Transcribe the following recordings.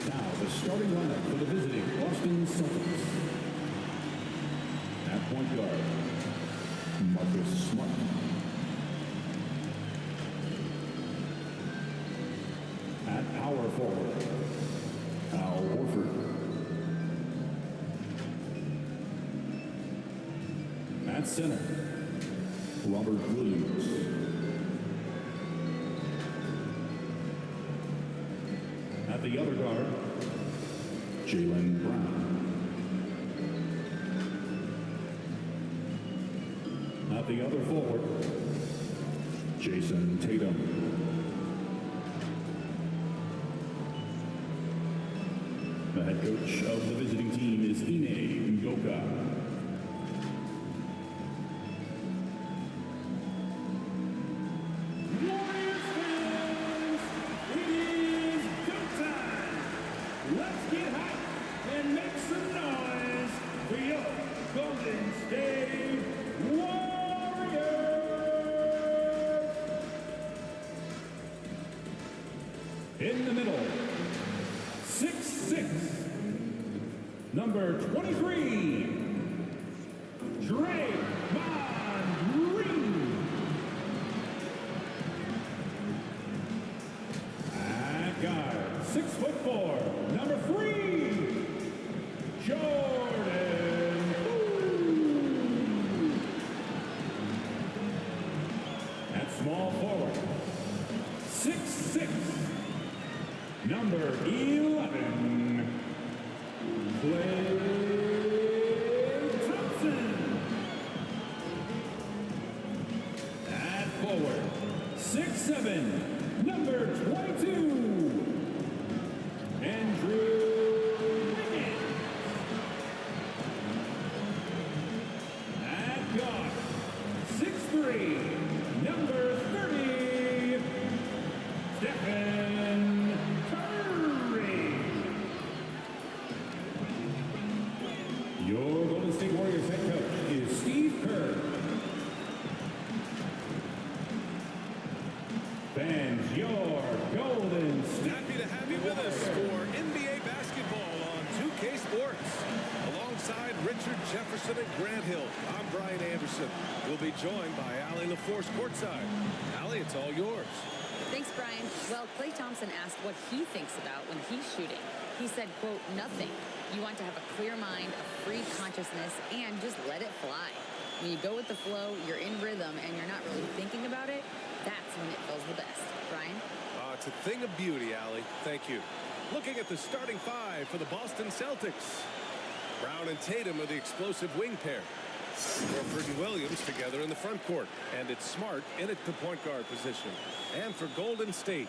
Now, the starting lineup for the visiting Boston Celtics. At point guard, Marcus Smart. At power forward, Al Horford. At center, Robert Williams. At the other guard, Jaylen Brown. At the other forward, Jason Tatum. The head coach of the visiting team is Ine Udoka. Warriors fans, it is go time. Let's get hype and make some noise for your Golden State Warriors. In the middle, 6'6", number 23, Draymond Green. At guard, 6'4", number 3, Jordan Poole. At small forward, 6'6", number 11, Klay Thompson. At forward, 6'7", number 22, Andrew Wiggins. At guard, 6'3", number 30, Stephen Curry. Your Golden State Warriors head coach is Steve Kerr. Fans, your Golden State. Happy to have you with us for NBA basketball on 2K Sports. Alongside Richard Jefferson and Grant Hill, I'm Brian Anderson. We'll be joined by Allie LaForce courtside. Allie, it's all yours. Thanks, Brian. Well, Klay Thompson asked what he thinks about when he's shooting. He said, quote, nothing. You want to have a clear mind, a free consciousness, and just let it fly. When you go with the flow, you're in rhythm, and you're not really thinking about it, that's when it feels the best. Brian? It's a thing of beauty, Allie. Thank you. Looking at the starting five for the Boston Celtics. Brown and Tatum are the explosive wing pair. Horford and Williams together in the front court. And it's Smart in at the point guard position. And for Golden State,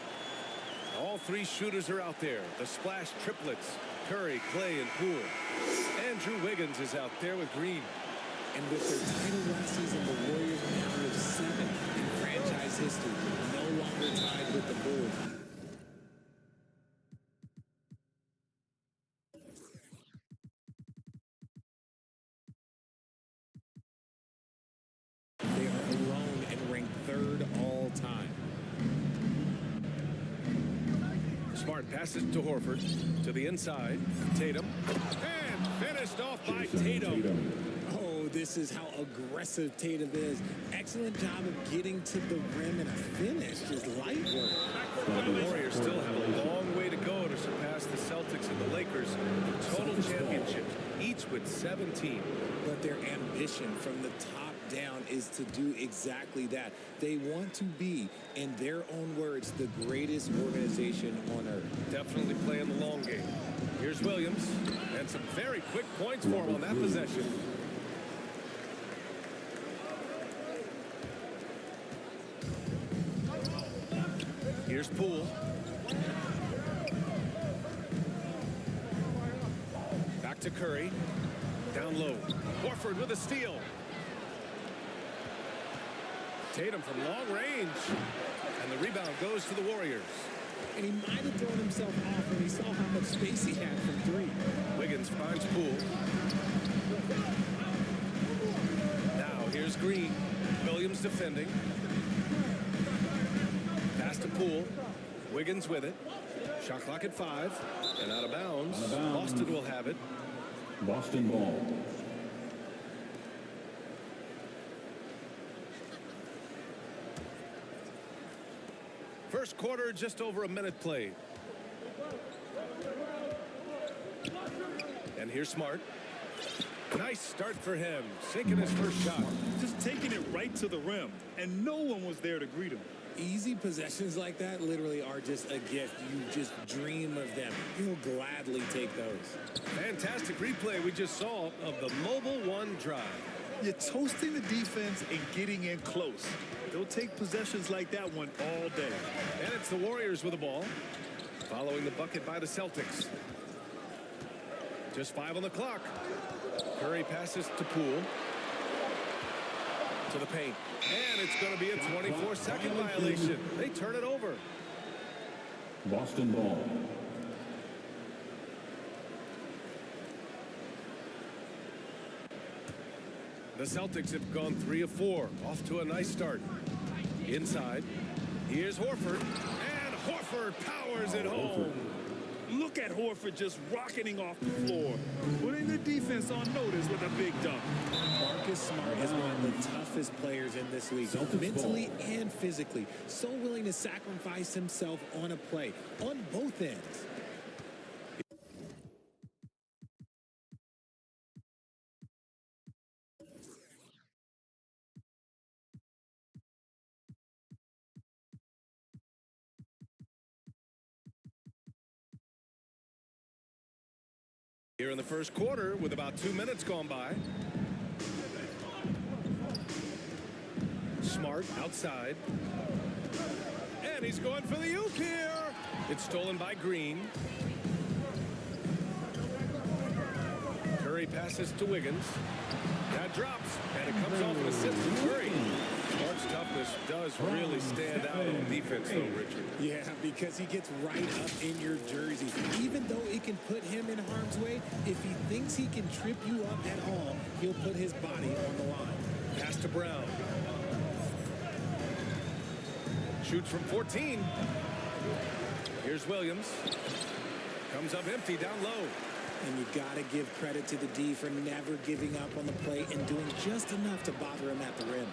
all three shooters are out there. The splash triplets, Curry, Klay, and Poole. Andrew Wiggins is out there with Green. And with their title last season, the Warriors now have 7 in franchise history, no longer tied with the Bulls. They are alone and ranked 3rd all time. Smart passes to Horford, to the inside, Tatum, and finished off by Tatum. Oh, this is how aggressive Tatum is. Excellent job of getting to the rim and a finish. Just light work. The Warriors still have a long way to go to surpass the Celtics and the Lakers for total championships, each with 17. But their ambition from the top down is to do exactly that. They want to be, in their own words, the greatest organization on earth. Definitely playing the long game. Here's Williams, and some very quick points for him on that possession. Here's Poole. Back to Curry. Down low. Horford with a steal. Tatum from long range. And the rebound goes to the Warriors. And he might have thrown himself off when he saw how much space he had from 3. Wiggins finds Poole. Now here's Green. Williams defending. Pass to Poole. Wiggins with it. Shot clock at 5. And out of bounds. Boston will have it. Boston ball. First quarter, just over a minute played. And here's Smart. Nice start for him. Sinking his first shot. Just taking it right to the rim, and no one was there to greet him. Easy possessions like that literally are just a gift. You just dream of them. He'll gladly take those. Fantastic replay we just saw of the Mobile One drive. You're toasting the defense and getting in close. They'll take possessions like that one all day. And it's the Warriors with the ball. Following the bucket by the Celtics. Just 5 on the clock. Curry passes to Poole. To the paint. And it's going to be a 24-second violation. They turn it over. Boston ball. The Celtics have gone 3 of 4. Off to a nice start. Inside. Here's Horford. And Horford powers it home. Look at Horford just rocketing off the floor, putting the defense on notice with a big dunk. Marcus Smart is one of the toughest players in this league, mentally and physically. So willing to sacrifice himself on a play, on both ends. Here in the first quarter with about 2 minutes gone by. Smart outside. And he's going for the oop here. It's stolen by Green. Curry passes to Wiggins. That drops. And it comes off an assist to Curry. Smart's toughness does really stand out on defense, though, Richard. Yeah, because he gets right up in your jersey. Even though it can put him in harm's way, if he thinks he can trip you up at all, he'll put his body on the line. Pass to Brown. Shoots from 14. Here's Williams. Comes up empty down low. And you got to give credit to the D for never giving up on the play and doing just enough to bother him at the rim.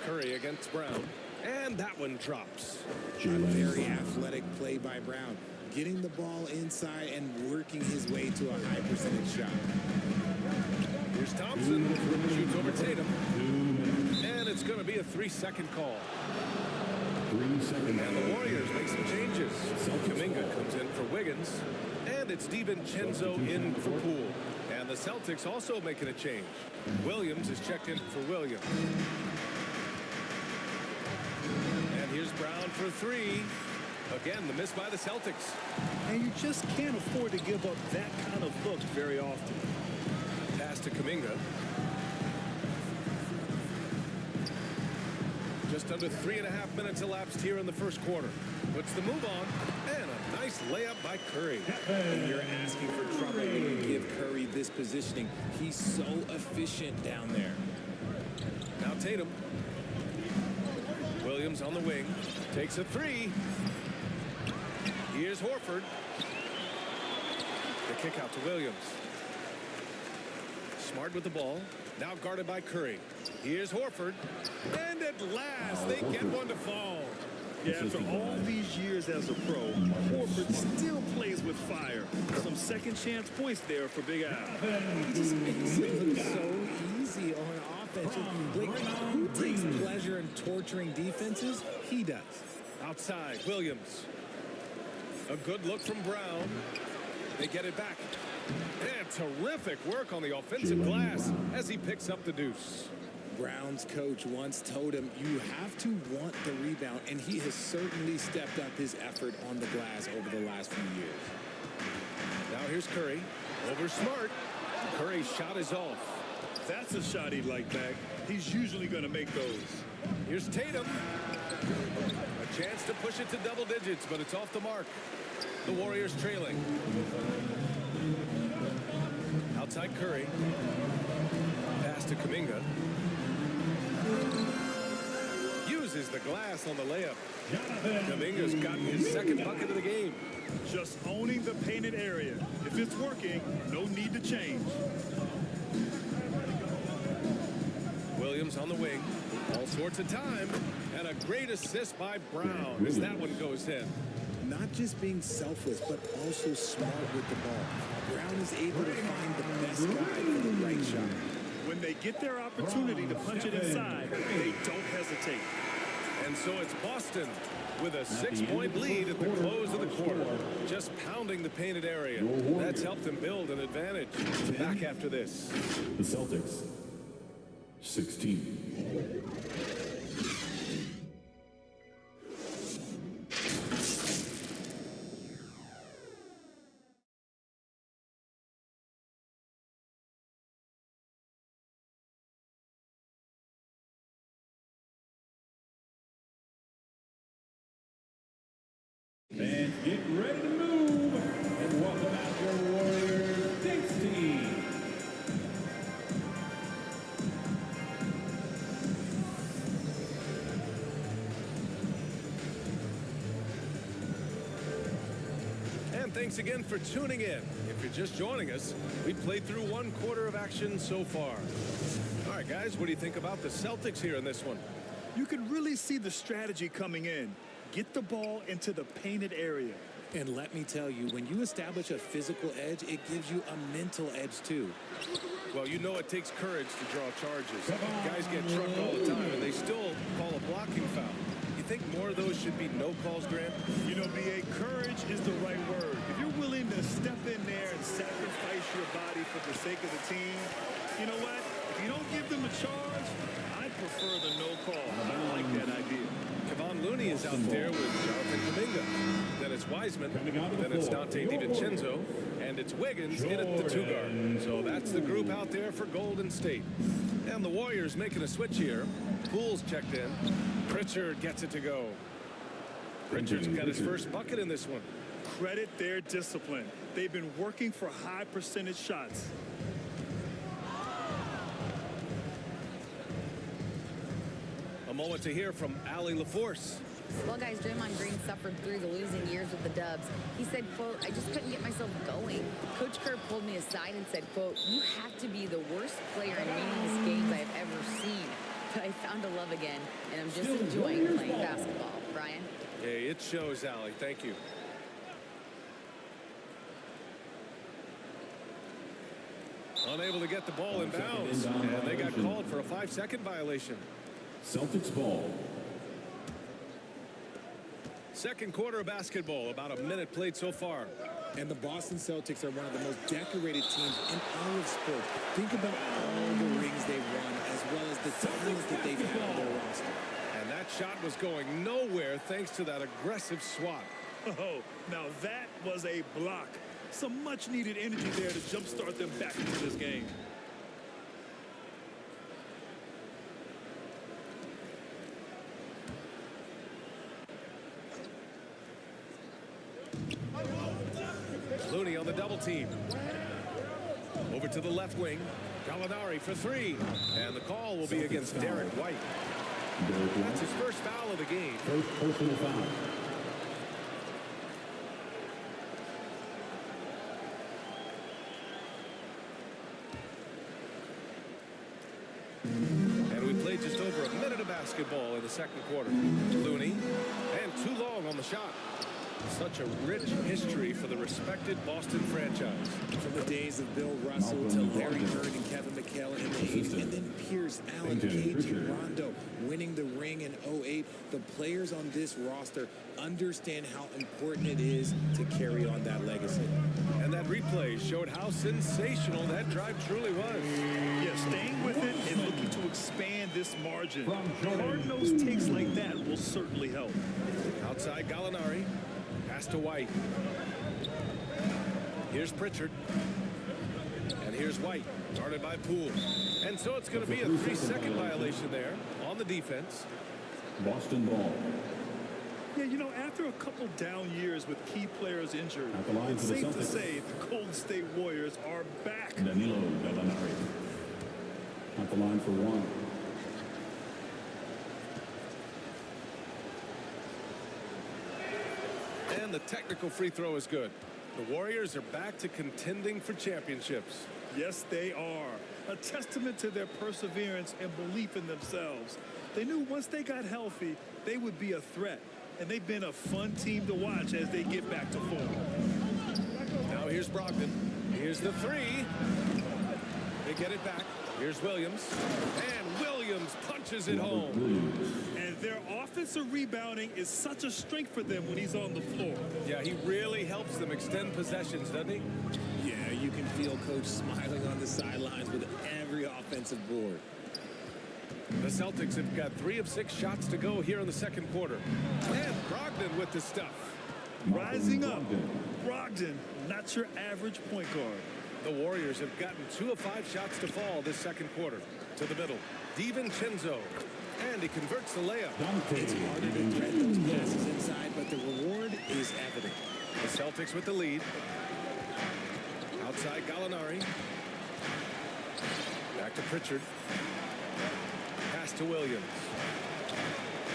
Curry against Brown. And that one drops. A very athletic play by Brown. Getting the ball inside and working his way to a high percentage shot. Here's Thompson. Shoots over Tatum. And it's going to be a 3-second call. 3 seconds. And the Warriors make some changes. Kuminga comes in for Wiggins. And it's DiVincenzo in for Poole. And the Celtics also making a change. Williams is checked in for Williams. And here's Brown for 3. Again, the miss by the Celtics. And you just can't afford to give up that kind of look very often. Pass to Kuminga. Just under 3.5 minutes elapsed here in the first quarter. Puts the move on. And a nice layup by Curry. And you're asking for trouble when you give Curry this positioning. He's so efficient down there. Now Tatum. Williams on the wing. Takes a 3. Here's Horford. The kick out to Williams. Smart with the ball. Now guarded by Curry. Here's Horford. And at last, they get one to fall. Yeah, after all these years as a pro, Horford still plays with fire. Some second chance points there for Big Al. He just makes it look so easy on offense. Like, who takes pleasure in torturing defenses? He does. Outside, Williams. A good look from Brown. They get it back. And terrific work on the offensive glass as he picks up the deuce. Brown's coach once told him, you have to want the rebound, and he has certainly stepped up his effort on the glass over the last few years. Now here's Curry. Over Smart. Curry's shot is off. That's a shot he'd like back. He's usually going to make those. Here's Tatum. A chance to push it to double digits, but it's off the mark. The Warriors trailing. Outside Curry. Pass to Kuminga. uses the glass on the layup. Kuminga's gotten his second bucket of the game. Just owning the painted area. If it's working, no need to change. Williams on the wing. All sorts of time. And a great assist by Brown as that one goes in. Not just being selfless, but also smart with the ball. Brown is able to find the best guy for the right shot. When they get their opportunity to punch it inside, they don't hesitate. And so it's Boston with a 6-point lead at the close of the quarter. Just pounding the painted area. That's helped them build an advantage. Back after this. The Celtics, 16. Fans, get ready to move and welcome out your Warriors Thanks team. And thanks again for tuning in. If you're just joining us, we played through one quarter of action so far. All right, guys, what do you think about the Celtics here in this one? You can really see the strategy coming in. Get the ball into the painted area. And let me tell you, when you establish a physical edge, it gives you a mental edge too. Well, you know it takes courage to draw charges. Guys get trucked all the time, and they still call a blocking foul. You think more of those should be no calls, Grant? You know, B.A., courage is the right word. If you're willing to step in there and sacrifice your body for the sake of the team, you know what? If you don't give them a charge, I prefer the no call. I like that idea. Kevon Looney is out there with Jonathan Kuminga. Then it's Wiseman. Then it's Dante DiVincenzo. And it's Wiggins in at the 2 guard. So that's the group out there for Golden State. And the Warriors making a switch here. Poole's checked in. Pritchard gets it to go. Pritchard's got his first bucket in this one. Credit their discipline. They've been working for high percentage shots. A moment to hear from Allie LaForce. Well, guys, Draymond Green suffered through the losing years with the Dubs. He said, quote, I just couldn't get myself going. Coach Kerr pulled me aside and said, quote, you have to be the worst player in meaningless games I've ever seen. But I found a love again, and I'm just enjoying playing basketball. Brian? Hey, it shows, Allie. Thank you. Unable to get the ball in bounds, and they got called for a 5-second violation. Celtics ball. Second quarter of basketball, about a minute played so far. And the Boston Celtics are one of the most decorated teams in all of sports. Think about all the rings they've won, as well as the talent that they've had on their roster. And that shot was going nowhere thanks to that aggressive swat. Oh, now that was a block. Some much-needed energy there to jumpstart them back into this game. Looney on the double team. Over to the left wing. Gallinari for 3. And the call will be against Derek White. That's his first foul of the game. First personal foul. And we played just over a minute of basketball in the second quarter. Looney, and too long on the shot. Such a rich history for the respected Boston franchise. From the days of Bill Russell to Larry Bird and Kevin McHale in the 80s, and then Pierce, Allen, KG, Rondo winning the ring in 08. The players on this roster understand how important it is to carry on that legacy. And that replay showed how sensational that drive truly was. Yeah, staying with it and looking to expand this margin. Hard-nosed takes like that will certainly help. Outside Gallinari. Pass to White. Here's Pritchard. And here's White, guarded by Poole. And so it's going to be a 3-second violation there on the defense. Boston ball. Yeah, you know, after a couple down years with key players injured, At the line it's for the safe to Celtics. say the Golden State Warriors are back. Danilo Gallinari. At the line for 1. the technical free throw is good. The Warriors are back to contending for championships. Yes, they are. A testament to their perseverance and belief in themselves. They knew once they got healthy, they would be a threat. And they've been a fun team to watch as they get back to form. Now here's Brogdon. Here's the three. They get it back. Here's Williams. And Williams punches it home. And their offensive rebounding is such a strength for them when he's on the floor. Yeah, he really helps them extend possessions, doesn't he? Yeah, you can feel Coach smiling on the sidelines with every offensive board. The Celtics have got 3 of 6 shots to go here in the second quarter. And Brogdon with the stuff. Rising up. Brogdon, not your average point guard. The Warriors have gotten 2 of 5 shots to fall this second quarter. To the middle, DiVincenzo. And he converts the layup. It's harder to thread those passes inside, but the reward is evident. The Celtics with the lead. Outside Gallinari. Back to Pritchard. Pass to Williams.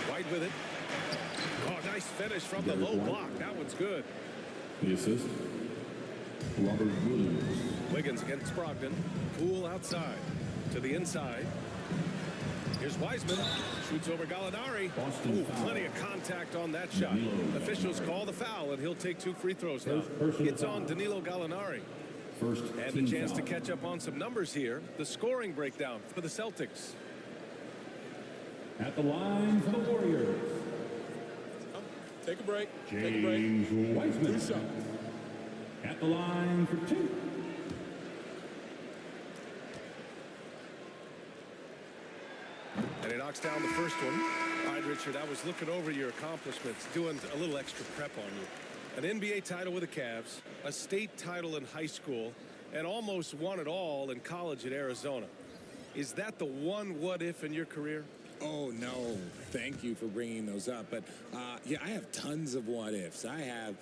White with it. Oh, nice finish from the low block. That one's good. The assist, Robert Williams. Wiggins against Brogdon. Poole outside. To the inside. Here's Wiseman. Shoots over Gallinari. Ooh, plenty of contact on that shot. Officials call the foul, and he'll take 2 free throws now. It's on Danilo Gallinari. And a chance to catch up on some numbers here. The scoring breakdown for the Celtics. At the line for the Warriors, Take a break. James Wiseman. At the line for 2. And he knocks down the first one. All right, Richard, I was looking over your accomplishments, doing a little extra prep on you. An NBA title with the Cavs, a state title in high school, and almost won it all in college at Arizona. Is that the one what-if in your career? Oh, no. Thank you for bringing those up. But, yeah, I have tons of what-ifs. I have,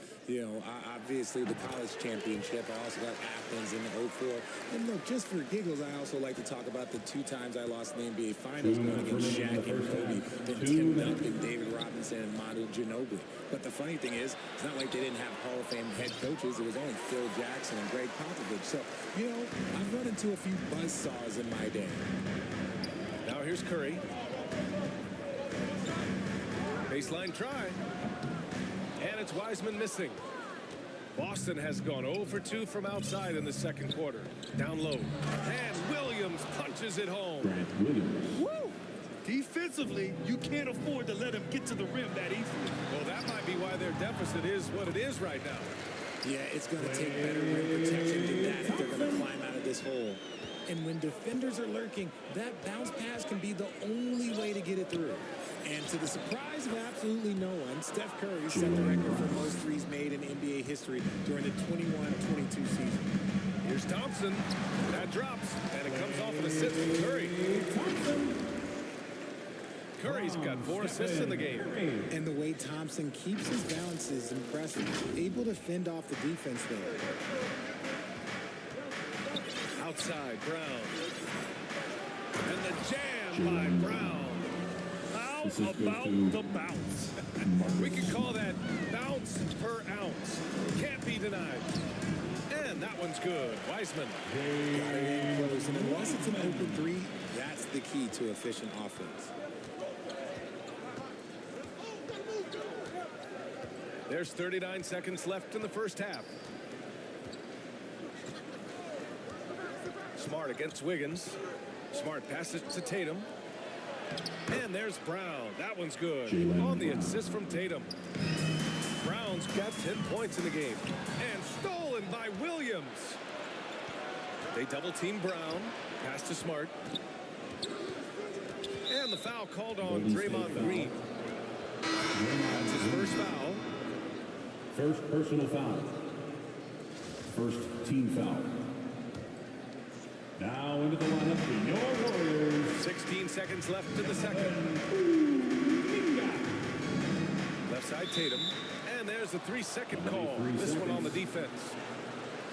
obviously the college championship. I also got Athens in 04. And, look, just for giggles, I also like to talk about the 2 times I lost in the NBA Finals going against Shaq and Kobe, then Tim Duncan, David Robinson, and Manu Ginobili. But the funny thing is, it's not like they didn't have Hall of Fame head coaches. It was only Phil Jackson and Greg Popovich. So, I've run into a few buzzsaws in my day. Now here's Curry. Baseline try. And it's Wiseman missing. Boston has gone 0 for 2 from outside in the second quarter. Down low. And Williams punches it home. Woo! Defensively, you can't afford to let him get to the rim that easily. Well, that might be why their deficit is what it is right now. Yeah, it's going to take better rim protection than that if they're going to climb out of this hole. And when defenders are lurking, that bounce pass can be the only way to get it through. And to the surprise of absolutely no one, Steph Curry set the record for most threes made in NBA history during the 21-22 season. Here's Thompson. That drops, and it comes off an assist from Curry. Curry's got 4 assists in the game. And the way Thompson keeps his balance is impressive. Able to fend off the defense there. Outside, Brown. And the jam by Brown. How about the bounce? We could call that bounce per ounce. Can't be denied. And that one's good. Wiseman. Got it in close. And unless it's an open 3, that's the key to efficient offense. There's 39 seconds left in the first half. Smart against Wiggins. Smart passes to Tatum. And there's Brown. That one's good. On the assist from Tatum. Brown's got 10 points in the game. And stolen by Williams. They double team Brown. Pass to Smart. And the foul called on Draymond Green. That's his first foul. First personal foul. First team foul. Now into the lineup for your Warriors. 16 seconds left in the second. Left side Tatum. And there's the 3-second call. This one on the defense.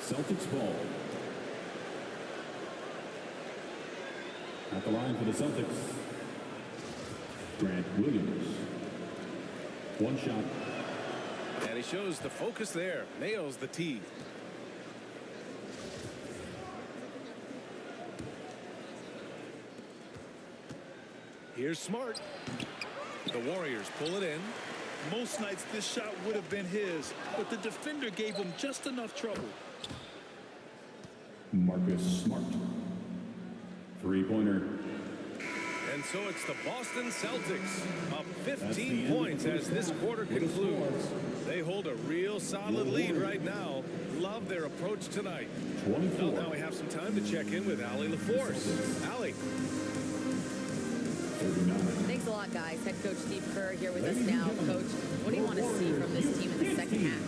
Celtics ball. At the line for the Celtics, Grant Williams. 1 shot. And he shows the focus there. Nails the tee. Here's Smart. The Warriors pull it in. Most nights this shot would have been his, but the defender gave him just enough trouble. Marcus Smart. Three-pointer. And so it's the Boston Celtics up 15 points as this quarter concludes. They hold a real solid lead right now. Love their approach tonight. 24. Well, now we have some time to check in with Allie LaForce. Allie. 39. Thanks a lot, guys. Head coach Steve Kerr here with us now. Coach, what do you want to see from this team in the second half?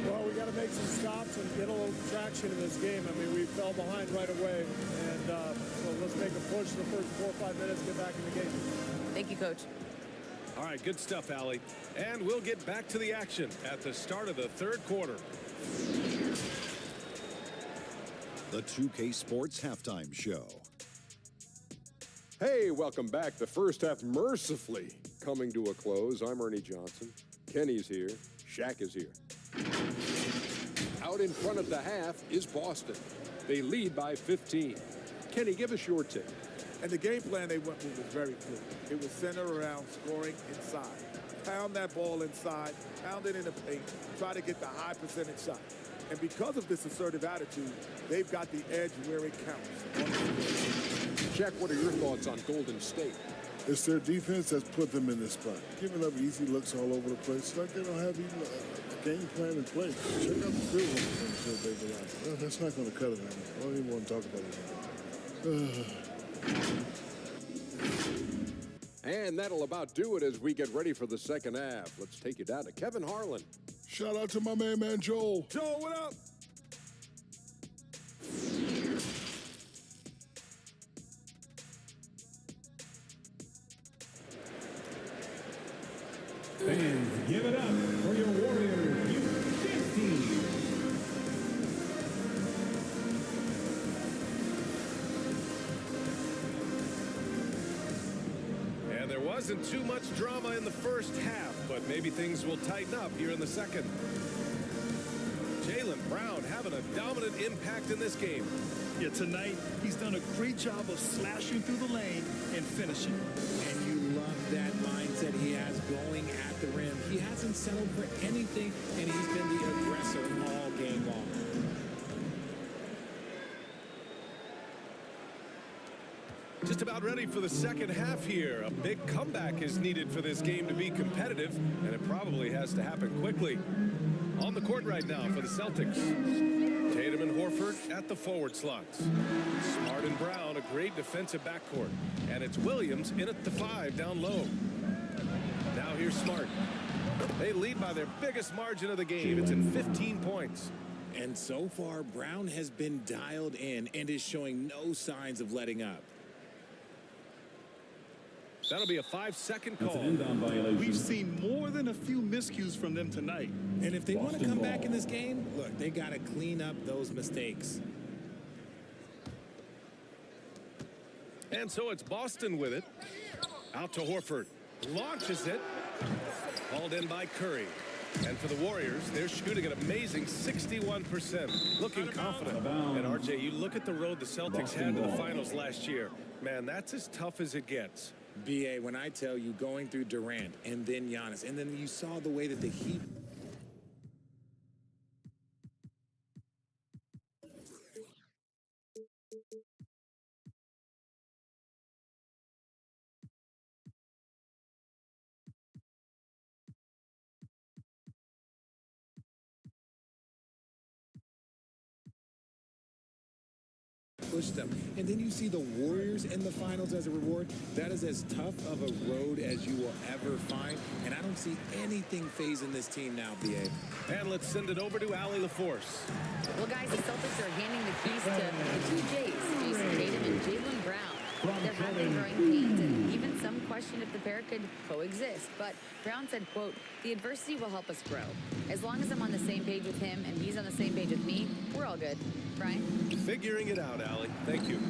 Well, we got to make some stops and get a little traction in this game. I mean, we fell behind right away, and so let's make a push the first 4 or 5 minutes, get back in the game. Thank you, Coach. All right, good stuff, Allie. And we'll get back to the action at the start of the third quarter. The 2K Sports Halftime Show. Hey, welcome back. The first half mercifully coming to a close. I'm Ernie Johnson. Kenny's here. Shaq is here. Out in front of the half is Boston. They lead by 15. Kenny, give us your take. And the game plan they went with was very clear. It was centered around scoring inside. Pound that ball inside, pound it in the paint, try to get the high percentage shot. And because of this assertive attitude, they've got the edge where it counts. Shaq, what are your thoughts on Golden State? It's their defense that's put them in this spot. Giving up easy looks all over the place. It's like they don't have even a game plan in place. Check out the field and said they belong. Well, that's not going to cut it anymore. I don't even want to talk about it anymore. And that'll about do it as we get ready for the second half. Let's take you down to Kevin Harlan. Shout out to my man Joel. Joel, what up? Fans, give it up for your Warriors U15. And there wasn't too much drama in the first half, but maybe things will tighten up here in the second. Jaylen Brown having a dominant impact in this game. Yeah, tonight, he's done a great job of slashing through the lane and finishing. And you love that mindset he has going at the rim. He hasn't settled for anything, and he's been the aggressor all game long. Just about ready for the second half here. A big comeback is needed for this game to be competitive, and it probably has to happen quickly. On the court right now for the Celtics. Tatum and Horford at the forward slots. Smart and Brown, a great defensive backcourt. And it's Williams in at the 5 down low. Now here's Smart. They lead by their biggest margin of the game. It's in 15 points. And so far, Brown has been dialed in and is showing no signs of letting up. That'll be a 5-second call. We've seen more than a few miscues from them tonight. And if they want to come back in this game, look, they got to clean up those mistakes. And so it's Boston with it. Out to Horford. Launches it. Hauled in by Curry. And for the Warriors, they're shooting an amazing 61%. Looking confident. And RJ, you look at the road the Celtics had to the finals last year. Man, that's as tough as it gets. BA, when I tell you going through Durant and then Giannis, and then you saw the way that the Heat... push them. And then you see the Warriors in the finals as a reward. That is as tough of a road as you will ever find. And I don't see anything phasing this team now, BA. And let's send it over to Allie LaForce. Well, guys, the Celtics are handing the keys to the two J's, Jason Tatum and Jaylen Brown. There have been growing pains, and even some question if the pair could coexist. But Brown said, quote, "The adversity will help us grow. As long as I'm on the same page with him and he's on the same page with me, we're all good." Brian? Figuring it out, Allie. Thank you.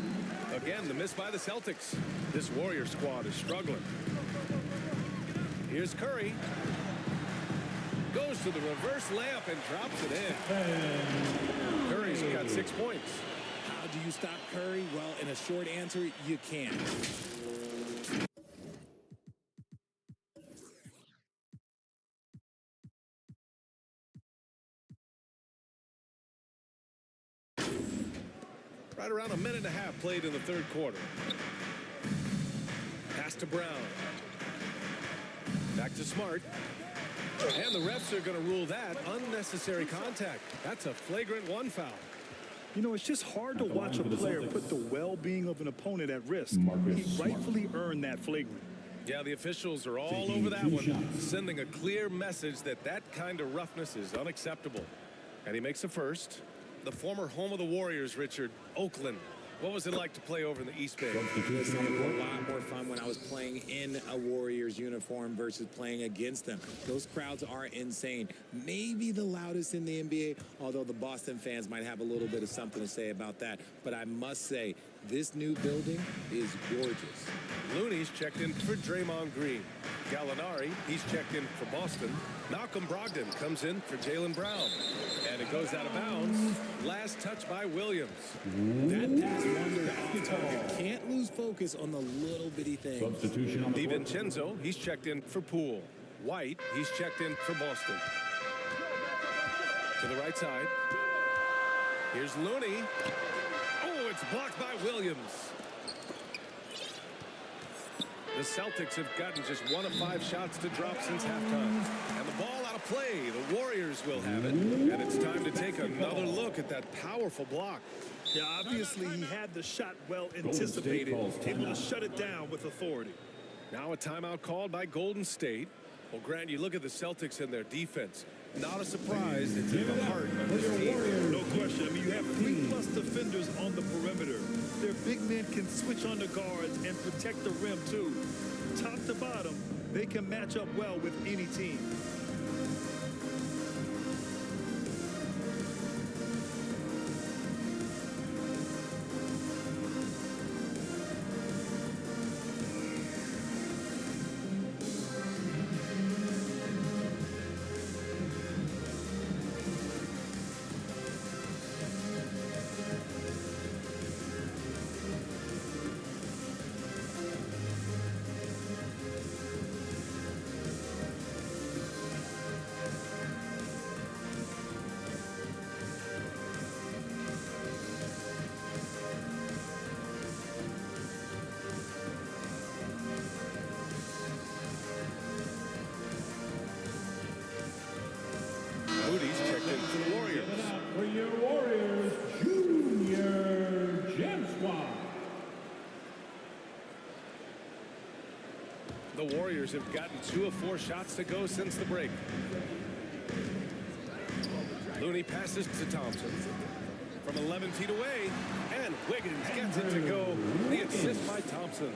Again, the miss by the Celtics. This Warrior squad is struggling. Here's Curry. goes to the reverse layup and drops it in. Curry's got 6 points. How do you stop Curry? Well, in a short answer, you can't. Right around a minute and a half played in the third quarter. Pass to Brown. Back to Smart. And the refs are going to rule that unnecessary contact. That's a flagrant 1 foul. You know, it's just hard to watch a player put the well-being of an opponent at risk. He rightfully earned that flagrant. Yeah, the officials are all over that one, sending a clear message that that kind of roughness is unacceptable. And he makes the first. The former home of the Warriors, Richard, Oakland. What was it like to play over in the East Bay? Listen, it was a lot more fun when I was playing in a Warriors uniform versus playing against them. Those crowds are insane. Maybe the loudest in the NBA, although the Boston fans might have a little bit of something to say about that. But I must say, this new building is gorgeous. Looney's checked in for Draymond Green. Gallinari, he's checked in for Boston. Malcolm Brogdon comes in for Jaylen Brown. And it goes out of bounds. Last touch by Williams. That pass wandered off target. Can't lose focus on the little bitty things. Substitution on the court. DiVincenzo, he's checked in for Poole. White, he's checked in for Boston. To the right side. Here's Looney. Oh, it's blocked by Williams. The Celtics have gotten just 1 of 5 shots to drop since halftime. And the ball out of play. The Warriors will have it. And it's time to take another look at that powerful block. Yeah, obviously he had the shot well anticipated, able to shut it down with authority. Now a timeout called by Golden State. Well, Grant, you look at the Celtics and their defense. Not a surprise. It's in the heart of this team. No question. I mean, you have 3+ defenders on the perimeter. Their big men can switch on the guards and protect the rim, too. Top to bottom, they can match up well with any team. Moody's checked in for the Warriors. For your Warriors, Junior James. The Warriors have gotten 2 of 4 shots to go since the break. Looney passes to Thompson from 11 feet away, and Wiggins gets it to go. The assist by Thompson.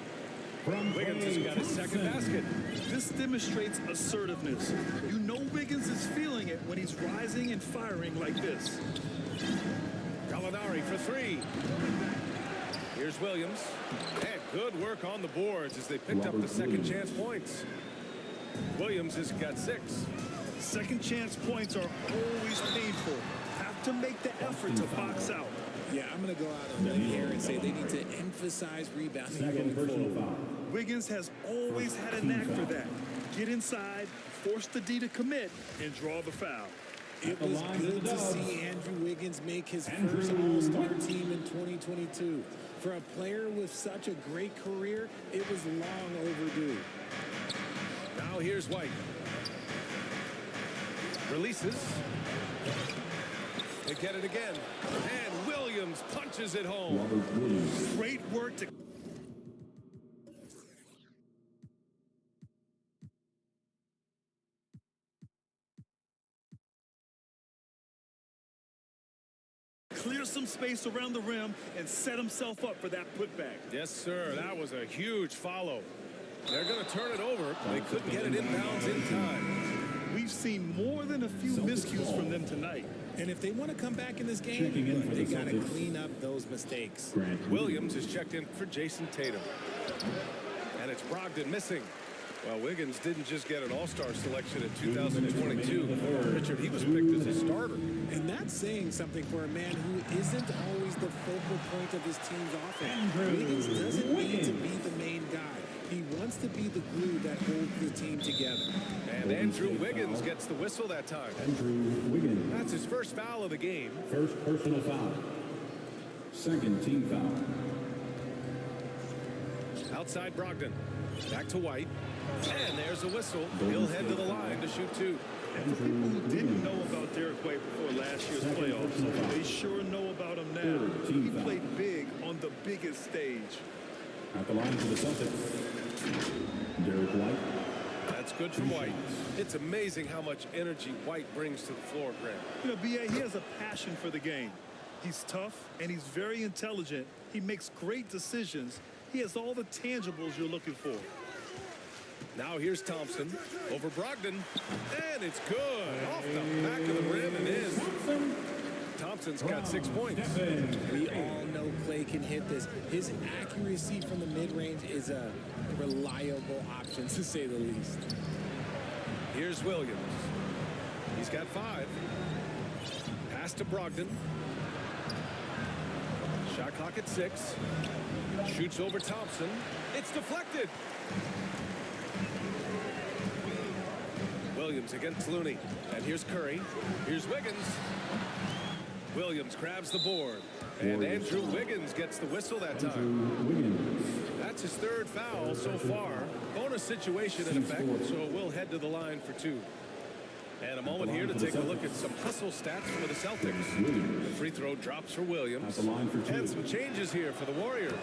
Wiggins has got his second basket. This demonstrates assertiveness. You know Wiggins is feeling it when he's rising and firing like this. Gallinari for 3. Here's Williams. And good work on the boards as they picked up the second chance points. Williams has got 6. Second chance points are always painful. Have to make the effort to box out. Yeah, I'm going to go out on a limb here and say they need to emphasize rebounding going forward. Wiggins has always had a knack for that. Get inside, force the D to commit, and draw the foul. It was good to see Andrew Wiggins make his first All-Star team in 2022. For a player with such a great career, it was long overdue. Now here's White. Releases. They get it again. And Williams punches it home. Great work to... clear some space around the rim and set himself up for that putback. Yes, sir. That was a huge follow. They're going to turn it over. They couldn't get it inbounds in time. We've seen more than a few miscues from them tonight. And if they want to come back in this game, they got to clean up those mistakes. Williams is checked in for Jason Tatum. And it's Brogdon missing. Well, Wiggins didn't just get an all-star selection in 2022. Richard, he was picked as a starter. And that's saying something for a man who isn't always the focal point of his team's offense. Wiggins doesn't need to be the main guy. He wants to be the glue that holds the team together. And Andrew Wiggins gets the whistle that time. Andrew Wiggins. That's his first foul of the game. First personal foul. Second team foul. Outside Brogdon. Back to White. And there's a whistle. He'll head to the line to shoot two. And for people who didn't know about Derek White before last year's playoffs, they sure know about him now. He played big on the biggest stage. At the line for the Celtics, Derek White. That's good from White. It's amazing how much energy White brings to the floor, Grant. You know, B.A., he has a passion for the game. He's tough, and he's very intelligent. He makes great decisions. He has all the tangibles you're looking for. Now here's Thompson over Brogdon, and it's good. Off the back of the rim and in. Thompson's got 6 points. We all know Clay can hit this. His accuracy from the mid-range is a reliable option, to say the least. Here's Williams. He's got 5. Pass to Brogdon. Shot clock at 6. Shoots over Thompson. It's deflected. Williams against Looney. And here's Curry. Here's Wiggins. Williams grabs the board. And Andrew Wiggins gets the whistle that time. That's his third foul so far. Bonus situation in effect, so we'll head to the line for 2. And a moment here to take a look at some hustle stats for the Celtics. The free throw drops for Williams. And some changes here for the Warriors.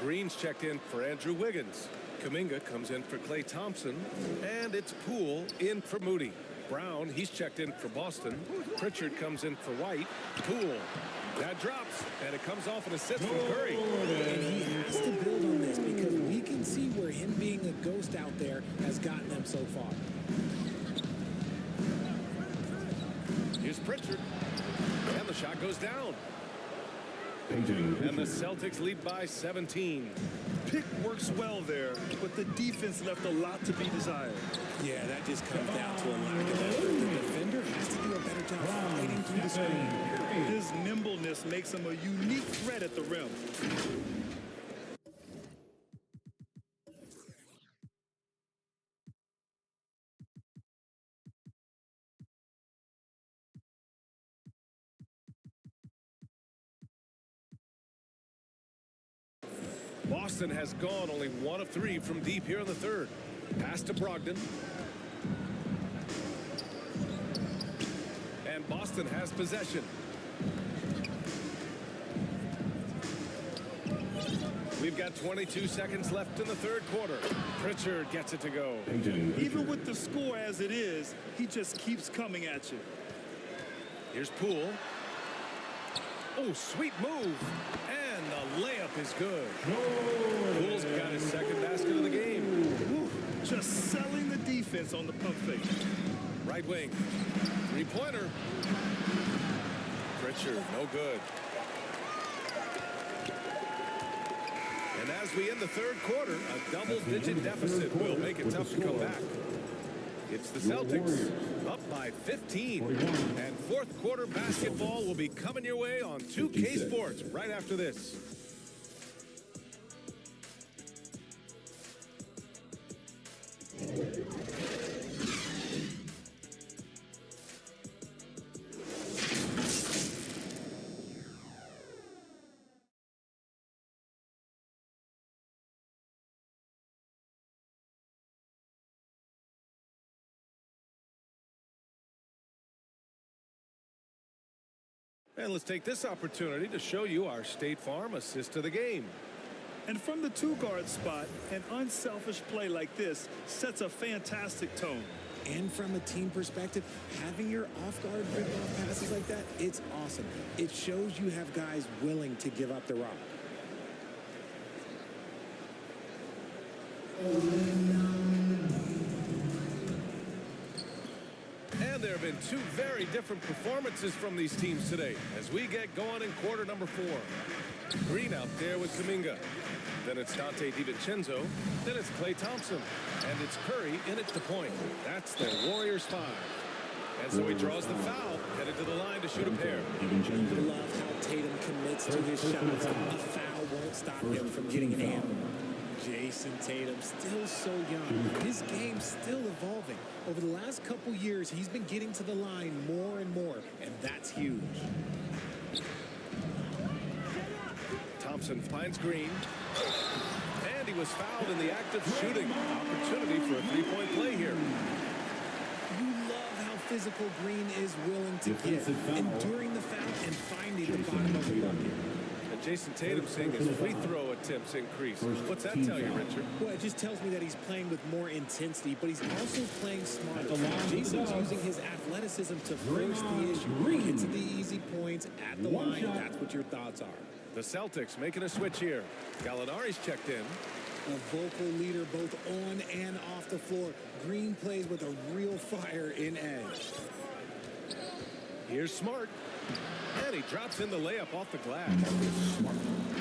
Green's checked in for Andrew Wiggins. Kuminga comes in for Klay Thompson. And it's Poole in for Moody. Brown, he's checked in for Boston. Pritchard comes in for White. Poole. That drops, and it comes off an assist from Curry. And he has to build on this because we can see where him being a ghost out there has gotten them so far. Here's Pritchard. And the shot goes down. And the Celtics lead by 17. Pick works well there, but the defense left a lot to be desired. Yeah, that just comes down to a lack of effort. The defender has to do a better job fighting through the screen. His nimbleness makes him a unique threat at the rim. Boston has gone only 1 of 3 from deep here in the third. Pass to Brogdon. And Boston has possession. We've got 22 seconds left in the third quarter. Pritchard gets it to go. Even with the score as it is, he just keeps coming at you. Here's Poole. Oh, sweet move. And the layup is good. Poole's got his second basket of the game. Woo, just selling the defense on the pump fake. Right wing. Three-pointer. Pritchard, no good. And as we end the third quarter, a double-digit deficit will make it tough to come back. It's the Celtics up by 15. And fourth quarter basketball will be coming your way on 2K Sports right after this. And let's take this opportunity to show you our State Farm assist to the game. And from the two-guard spot, an unselfish play like this sets a fantastic tone. And from a team perspective, having your off-guard rip-off passes like that, it's awesome. It shows you have guys willing to give up the rock. And there have been two very different performances from these teams today as we get going in quarter number 4. Green out there with Kuminga. Then it's Dante DiVincenzo. Then it's Klay Thompson. And it's Curry in at the point. That's the Warriors 5. And so he draws the foul, headed to the line to shoot a pair. Love how Tatum commits to his shots. A foul won't stop him from getting an and. Jason Tatum, still so young. His game's still evolving. Over the last couple years, he's been getting to the line more and more, and that's huge. Thompson finds Green. And he was fouled in the act of shooting. Opportunity for a three-point play here. You love how physical Green is willing to get, enduring the foul and finding the bottom of the bucket. And Jason Tatum seeing his free throw attempts increase. What's that tell you, Richard? Well, it just tells me that he's playing with more intensity, but he's also playing smarter. Jason's using his athleticism to force the issue. Get to the easy points at the line. That's what your thoughts are. The Celtics making a switch here. Gallinari's checked in. A vocal leader both on and off the floor. Green plays with a real fire in edge. Here's Smart. And he drops in the layup off the glass.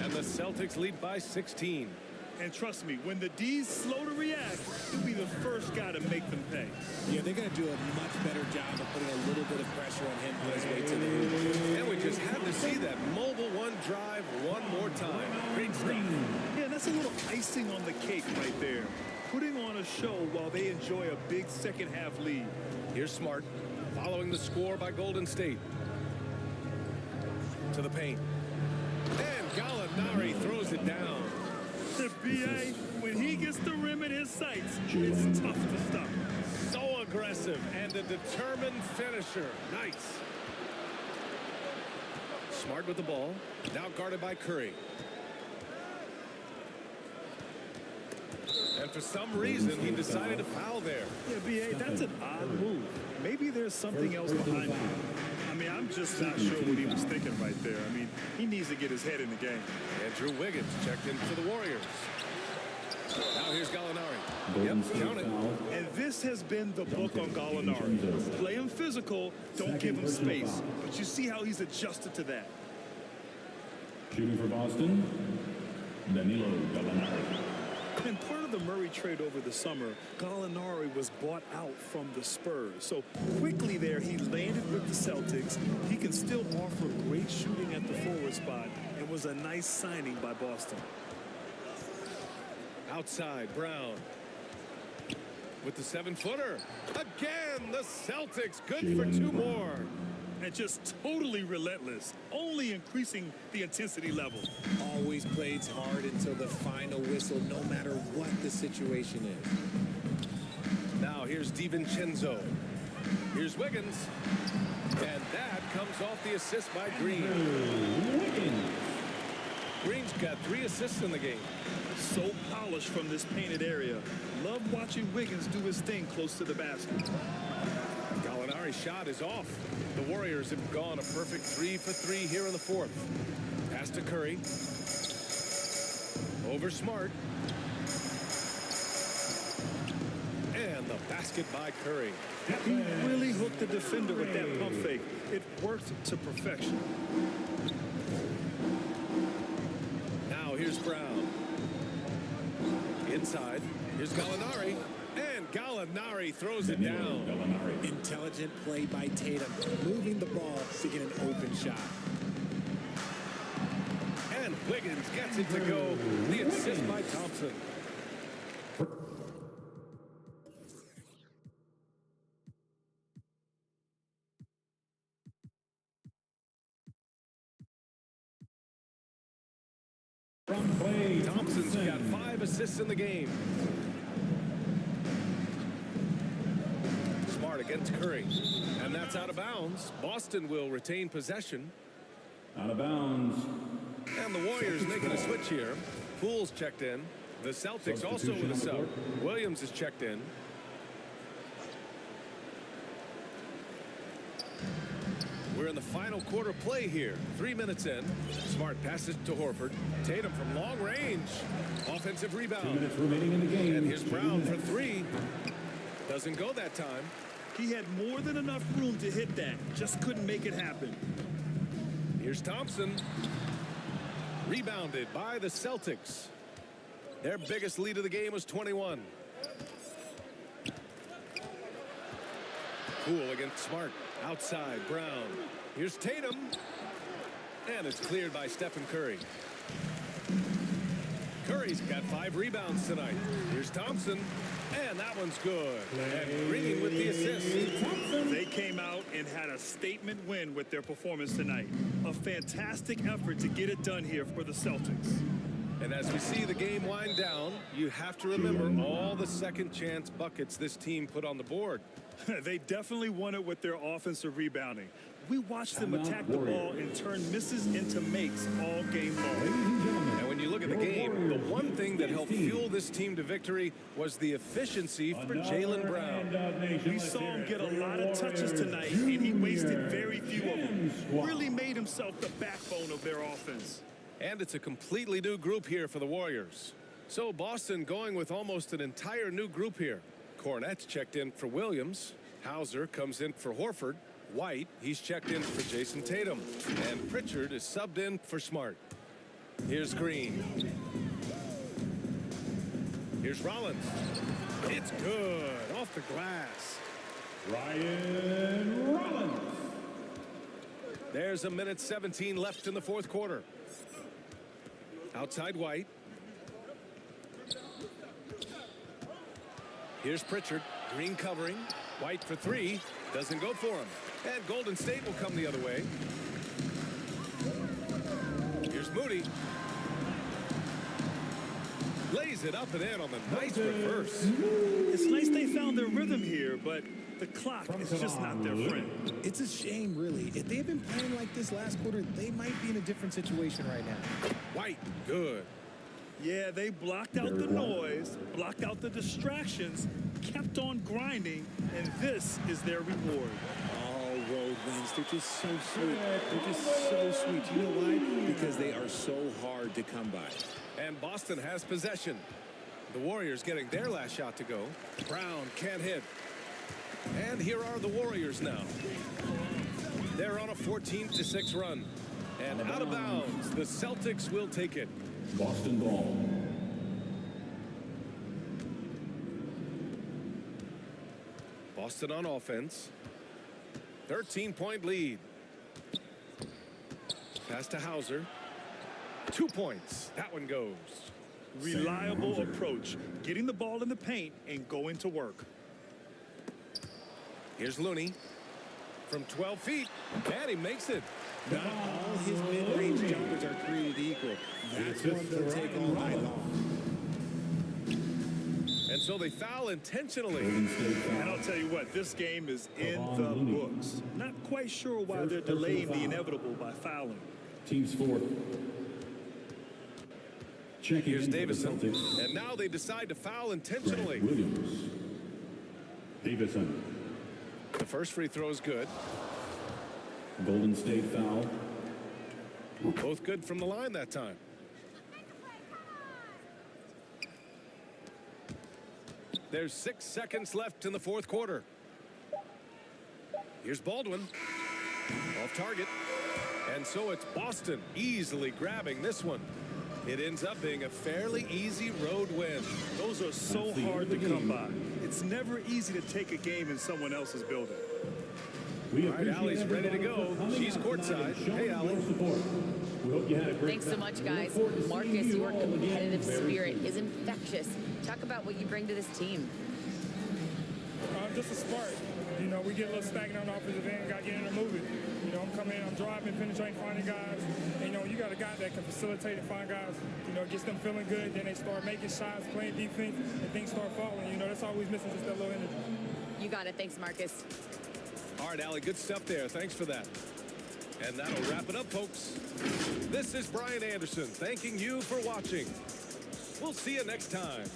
And the Celtics lead by 16. And trust me, when the D's slow to react, he'll be the first guy to make them pay. Yeah, they're going to do a much better job of putting a little bit of pressure on him on his way to the hoop. And we just had to see that mobile one drive one more time. Great stuff. Yeah, that's a little icing on the cake right there. Putting on a show while they enjoy a big second half lead. Here's Smart, following the score by Golden State. To the paint. And Gallinari throws it down. The BA, when he gets the rim in his sights, it's tough to stop. So aggressive and a determined finisher. Nice. Smart with the ball. Now guarded by Curry. And for some reason, he decided to foul there. Yeah, BA, that's an odd move. Maybe there's something else behind it. I mean, I'm just not sure what he was thinking right there. I mean, he needs to get his head in the game. Andrew Wiggins checked in for the Warriors. Now here's Gallinari. Yep, count it. And this has been the book on Gallinari. Play him physical, don't give him space. But you see how he's adjusted to that. Shooting for Boston, Danilo Gallinari. And part of the Murray trade over the summer, Gallinari was bought out from the Spurs. So quickly there, he landed with the Celtics. He can still offer great shooting at the forward spot and was a nice signing by Boston. Outside, Brown. With the 7-footer. Again, the Celtics good for two more. And just totally relentless, only increasing the intensity level. Always plays hard until the final whistle, no matter what the situation is. Now here's DiVincenzo. Here's Wiggins. And that comes off the assist by Green. Green's got 3 assists in the game. So polished from this painted area. Love watching Wiggins do his thing close to the basket. Gallinari's shot is off. The Warriors have gone a perfect 3 for 3 here in the 4th. Pass to Curry. Over Smart. And the basket by Curry. He really hooked the defender with that pump fake. It worked to perfection. Now here's Brown. Inside. Here's Gallinari. And Gallinari throws it down. Intelligent play by Tatum, moving the ball to get an open shot. And Wiggins gets it to go. The assist by Thompson. Thompson's got 5 assists in the game. Smart against Curry. And that's out of bounds. Boston will retain possession. Out of bounds. And the Warriors making a switch here. Poole's checked in. The Celtics also with a sub. Williams is checked in. We're in the final quarter play here. 3 minutes in. Smart passes to Horford. Tatum from long range. Offensive 2 rebound. minutes remaining in the game. And here's Brown for 3. Doesn't go that time. He had more than enough room to hit that. Just couldn't make it happen. Here's Thompson. Rebounded by the Celtics. Their biggest lead of the game was 21. Cool against Smart. Outside, Brown. Here's Tatum. And it's cleared by Stephen Curry. Curry's got 5 rebounds tonight. Here's Thompson. And that one's good. And Green with the assist. They came out and had a statement win with their performance tonight. A fantastic effort to get it done here for the Celtics. And as we see the game wind down, you have to remember all the second chance buckets this team put on the board. They definitely won it with their offensive rebounding. We watched them attack the ball and turn misses into makes all game long. And when you look at the game, the one thing that helped fuel this team to victory was the efficiency for Jaylen Brown. We saw him get a lot of touches tonight, and he wasted very few of them. Really made himself the backbone of their offense. And it's a completely new group here for the Warriors. So Boston going with almost an entire new group here. Cornette's checked in for Williams. Hauser comes in for Horford. White, he's checked in for Jason Tatum. And Pritchard is subbed in for Smart. Here's Green. Here's Rollins. It's good. Off the glass. Ryan Rollins. There's 1:17 left in the fourth quarter. Outside White. Here's Pritchard. Green covering. White for 3. Doesn't go for him. And Golden State will come the other way. Here's Moody. Lays it up and in on the nice reverse. It's nice they found their rhythm here, but the clock is just not their friend. It's a shame, really. If they had been playing like this last quarter, they might be in a different situation right now. White, good. Yeah, they blocked out the noise, blocked out the distractions, kept on grinding, and this is their reward. All road wins. They're just so sweet. They're just so sweet. You know why? Because they are so hard to come by. And Boston has possession. The Warriors getting their last shot to go. Brown can't hit. And here are the Warriors now. They're on a 14-6 run. And out of bounds, the Celtics will take it. Boston ball. Boston on offense. 13-point lead. Pass to Hauser. 2 points. That one goes. Reliable approach, getting the ball in the paint and going to work. Here's Looney from 12 feet. And he makes it. Not all his mid-range jumpers are created equal. That's one they'll take all night long. And so they foul intentionally. And I'll tell you what, this game is in the books. Not quite sure why they're delaying the inevitable by fouling. Team's fourth. Here's Davison. And now they decide to foul intentionally. Williams. Davison. The first free throw is good. Golden State foul. Both good from the line that time. There's 6 seconds left in the fourth quarter. Here's Baldwin. Off target. And so it's Boston easily grabbing this one. It ends up being a fairly easy road win. Those are so hard to come by. It's never easy to take a game in someone else's building. All right, Allie's ready to go. She's courtside. Hey, Allie. Thanks so much, guys. Marcus, your competitive spirit is infectious. Talk about what you bring to this team. Just a spark. You know, we get a little stagnant on the offensive end, got to get in there moving. You know, I'm coming in, I'm driving, penetrating, finding guys. And, you know, you got a guy that can facilitate and find guys. You know, gets them feeling good, then they start making shots, playing defense, and things start falling. You know, that's always missing, just that little energy. You got it. Thanks, Marcus. All right, Allie, good stuff there. Thanks for that. And that'll wrap it up, folks. This is Brian Anderson thanking you for watching. We'll see you next time.